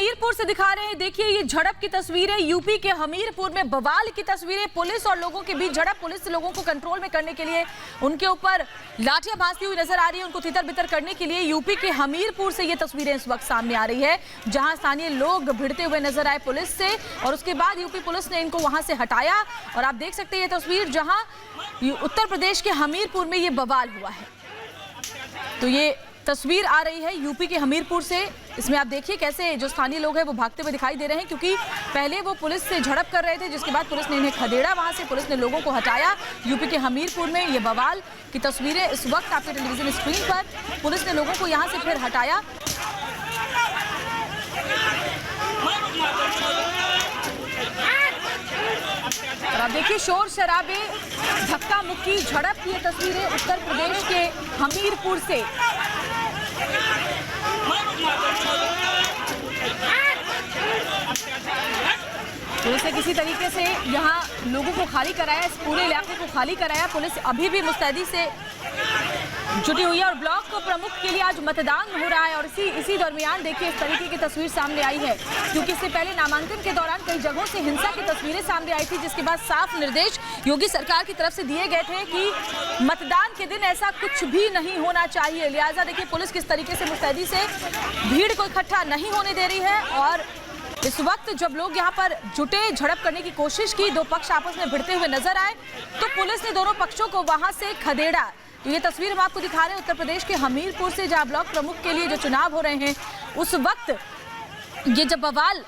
हमीरपुर से दिखा रहे हैं, देखिए ये झड़प की तस्वीरें। यूपी के हमीरपुर में बवाल की तस्वीरें। पुलिस और लोगों के बीच झड़प। पुलिस लोगों को कंट्रोल में करने के लिए उनके ऊपर लाठियां भांजती हुई नजर आ रही है, उनको तितर बितर करने के लिए। यूपी के हमीरपुर से ये तस्वीरें इस वक्त सामने आ रही है, जहां स्थानीय लोग भिड़ते हुए नजर आए पुलिस से, और उसके बाद यूपी पुलिस ने इनको वहां से हटाया। और आप देख सकते हैं ये तस्वीर, जहां उत्तर प्रदेश के हमीरपुर में ये बवाल हुआ है। तो ये तस्वीर आ रही है यूपी के हमीरपुर से। इसमें आप देखिए कैसे जो स्थानीय लोग हैं वो भागते हुए दिखाई दे रहे हैं, क्योंकि पहले वो पुलिस से झड़प कर रहे थे, जिसके बाद पुलिस ने इन्हें खदेड़ा। वहां से पुलिस ने लोगों को हटाया। यूपी के हमीरपुर में ये बवाल की तस्वीरें इस वक्त आपके टेलीविजन स्क्रीन पर। पुलिस ने लोगों को यहां से फिर हटाया। और आप देखिए शोर शराबे, धक्का मुक्की, झड़प की ये तस्वीरें उत्तर प्रदेश के हमीरपुर से। पुलिस ने किसी तरीके से यहाँ लोगों को खाली कराया, इस पूरे इलाके को खाली कराया। पुलिस अभी भी मुस्तैदी से जुटी हुई है। और ब्लॉक प्रमुख के लिए आज मतदान हो रहा है, और इसी दरमियान देखिए इस तरीके की तस्वीर सामने आई है, क्योंकि इससे पहले नामांकन के दौरान कई जगहों से हिंसा की तस्वीरें सामने आई थी, जिसके बाद साफ निर्देश योगी सरकार की तरफ से दिए गए थे कि मतदान के दिन ऐसा कुछ भी नहीं होना चाहिए। लिहाजा देखिए पुलिस किस तरीके से मुस्तैदी से भीड़ को इकट्ठा नहीं होने दे रही है। और इस वक्त जब लोग यहाँ पर जुटे, झड़प करने की कोशिश की, दो पक्ष आपस में भिड़ते हुए नजर आए, तो पुलिस ने दोनों पक्षों को वहां से खदेड़ा। तो ये तस्वीर हम आपको दिखा रहे हैं उत्तर प्रदेश के हमीरपुर से, जहां ब्लॉक प्रमुख के लिए जो चुनाव हो रहे हैं, उस वक्त ये जब बवाल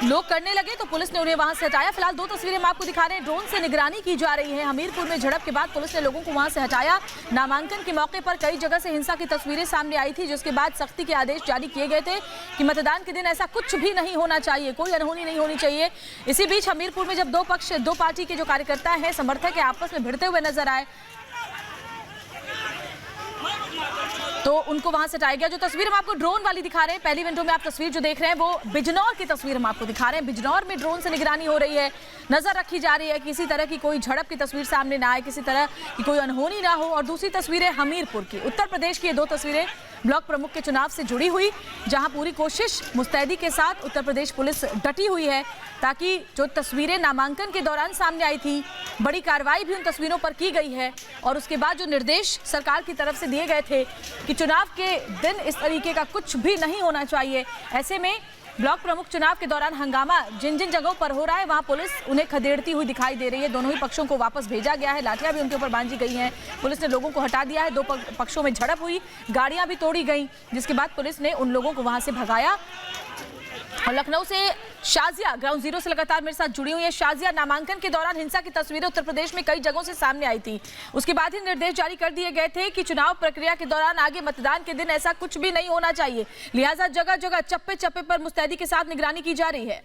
लोग करने लगे तो पुलिस ने उन्हें वहां से हटाया। फिलहाल दो तस्वीरें हम आपको दिखा रहे हैं, ड्रोन से निगरानी की जा रही है। हमीरपुर में झड़प के बाद पुलिस ने लोगों को वहां से हटाया। नामांकन के मौके पर कई जगह से हिंसा की तस्वीरें सामने आई थी, जिसके बाद सख्ती के आदेश जारी किए गए थे कि मतदान के दिन ऐसा कुछ भी नहीं होना चाहिए, कोई अनहोनी नहीं होनी चाहिए। इसी बीच हमीरपुर में जब दो पार्टी के जो कार्यकर्ता हैं, समर्थक है, आपस में भिड़ते हुए नजर आए, तो उनको वहां से हटाया गया। जो तस्वीर हम आपको ड्रोन वाली दिखा रहे हैं, पहली विंडो में आप तस्वीर जो देख रहे हैं वो बिजनौर की तस्वीर हम आपको दिखा रहे हैं। बिजनौर में ड्रोन से निगरानी हो रही है, नजर रखी जा रही है, किसी तरह की कोई झड़प की तस्वीर सामने ना आए, किसी तरह की कोई अनहोनी ना हो। और दूसरी तस्वीर है हमीरपुर की। उत्तर प्रदेश की ये दो तस्वीरें ब्लॉक प्रमुख के चुनाव से जुड़ी हुई, जहां पूरी कोशिश मुस्तैदी के साथ उत्तर प्रदेश पुलिस डटी हुई है, ताकि जो तस्वीरें नामांकन के दौरान सामने आई थी, बड़ी कार्रवाई भी उन तस्वीरों पर की गई है। और उसके बाद जो निर्देश सरकार की तरफ से दिए गए थे कि चुनाव के दिन इस तरीके का कुछ भी नहीं होना चाहिए, ऐसे में ब्लॉक प्रमुख चुनाव के दौरान हंगामा जिन जिन जगहों पर हो रहा है, वहां पुलिस उन्हें खदेड़ती हुई दिखाई दे रही है। दोनों ही पक्षों को वापस भेजा गया है, लाठियां भी उनके ऊपर बांधी गई हैं। पुलिस ने लोगों को हटा दिया है, दो पक्षों में झड़प हुई, गाड़ियां भी तोड़ी गई, जिसके बाद पुलिस ने उन लोगों को वहां से भगाया। और लखनऊ से शाजिया ग्राउंड जीरो से लगातार मेरे साथ जुड़ी हुई है। शाजिया, नामांकन के दौरान हिंसा की तस्वीरें उत्तर प्रदेश में कई जगहों से सामने आई थी, उसके बाद ही निर्देश जारी कर दिए गए थे कि चुनाव प्रक्रिया के दौरान आगे मतदान के दिन ऐसा कुछ भी नहीं होना चाहिए। लिहाजा जगह जगह चप्पे चप्पे पर मुस्तैदी के साथ निगरानी की जा रही है।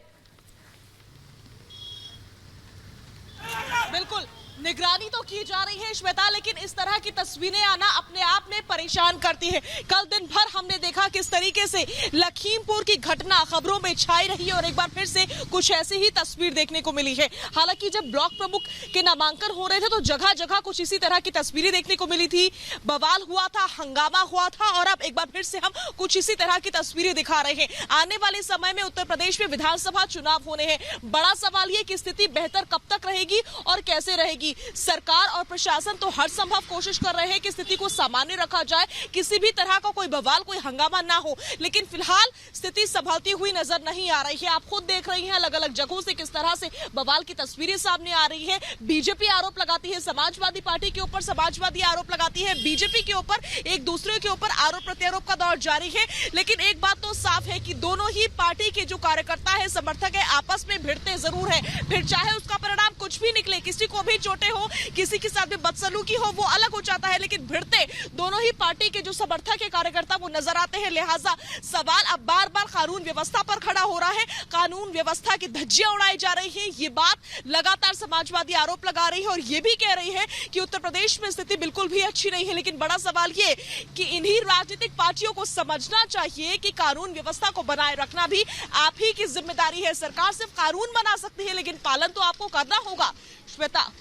बिल्कुल निगरानी तो की जा रही है श्वेता, लेकिन इस तरह की तस्वीरें आना अपने आप में परेशान करती है। कल दिन भर हमने देखा किस तरीके से लखीमपुर की घटना खबरों में छाई रही, और एक बार फिर से कुछ ऐसी ही तस्वीर देखने को मिली है। हालांकि जब ब्लॉक प्रमुख के नामांकन हो रहे थे तो जगह जगह कुछ इसी तरह की तस्वीरें देखने को मिली थी, बवाल हुआ था, हंगामा हुआ था, और अब एक बार फिर से हम कुछ इसी तरह की तस्वीरें दिखा रहे हैं। आने वाले समय में उत्तर प्रदेश में विधानसभा चुनाव होने हैं। बड़ा सवाल ये कि स्थिति बेहतर कब तक रहेगी और कैसे रहेगी। सरकार और प्रशासन तो हर संभव कोशिश कर रहे हैं कि स्थिति को सामान्य रखा जाए, किसी भी तरह का कोई बवाल, कोई हंगामा ना हो, लेकिन फिलहाल स्थिति संभलती हुई नजर नहीं आ रही है। आप खुद देख रही हैं अलग अलग जगहों से किस तरह से बवाल की तस्वीरें सामने आ रही है। बीजेपी आरोप लगाती है समाजवादी पार्टी के ऊपर, समाजवादी आरोप लगाती है बीजेपी के ऊपर, एक दूसरे के ऊपर आरोप प्रत्यारोप का दौर जारी है। लेकिन एक बात तो साफ है कि दोनों ही पार्टी के जो कार्यकर्ता है, समर्थक है, आपस में भिड़ते जरूर है। फिर चाहे उसका परिणाम कुछ भी निकले, किसी को भी चोटें हो, किसी के साथ भी बदसलूकी हो, वो अलग हो जाता है, लेकिन भिड़ते दोनों ही पार्टी के जो समर्थक है, कार्यकर्ता, वो नजर आते हैं। लिहाजा सवाल अब बार बार कानून व्यवस्था पर खड़ा हो रहा है। कानून व्यवस्था की धज्जियां उड़ाई जा रही है, ये बात लगातार समाजवादी आरोप लगा रही है, और ये भी कह रही है कि उत्तर प्रदेश में स्थिति बिल्कुल भी अच्छी नहीं है। लेकिन बड़ा सवाल ये कि इन्हीं राजनीतिक पार्टियों को समझना चाहिए कि कानून व्यवस्था को बनाए रखना भी आप ही की जिम्मेदारी है। सरकार सिर्फ कानून बना सकती है, लेकिन पालन तो आपको करना होगा। श्वेता,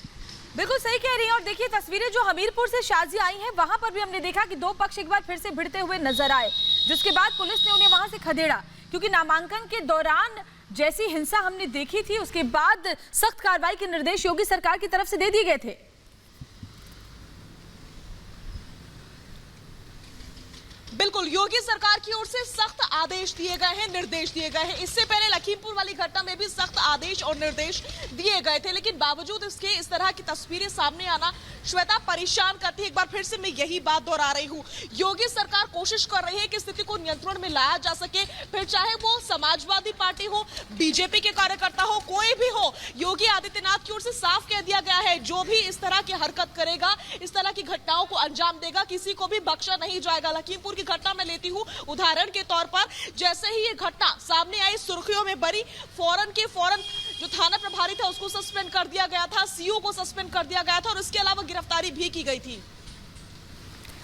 बिल्कुल सही कह रही हैं। और देखिए तस्वीरें जो हमीरपुर से शाजिया आई हैं, वहां पर भी हमने देखा कि दो पक्ष एक बार फिर से भिड़ते हुए नजर आए, जिसके बाद पुलिस ने उन्हें वहां से खदेड़ा। क्योंकि नामांकन के दौरान जैसी हिंसा हमने देखी थी उसके बाद सख्त कार्रवाई के निर्देश योगी सरकार की तरफ से दे दिए गए थे। बिल्कुल, योगी सरकार की ओर से सख्त आदेश दिए गए हैं, निर्देश दिए गए हैं। इससे पहले लखीमपुर वाली घटना में भी सख्त आदेश और निर्देश दिए गए थे, लेकिन बावजूद इसके इस तरह की तस्वीरें सामने आना श्वेता परेशान करती है। एक बार फिर से मैं यही बात दोहरा रही हूँ, योगी सरकार कोशिश कर रही है कि स्थिति को नियंत्रण में लाया जा सके, फिर चाहे वो समाजवादी पार्टी हो, बीजेपी के कार्यकर्ता हो, कोई भी हो। योगी आदित्यनाथ की ओर से साफ कह दिया गया है, जो भी इस तरह की हरकत करेगा, इस तरह की घटनाओं को अंजाम देगा, किसी को भी बख्शा नहीं जाएगा। लखीमपुर घटना में लेती हूं उदाहरण के तौर पर, जैसे ही ये घटना सामने आई सुर्खियों में बनी, फौरन जो थाना प्रभारी था उसको सस्पेंड कर दिया गया था, सीओ को सस्पेंड कर दिया गया था और इसके अलावा गिरफ्तारी भी की गई थी।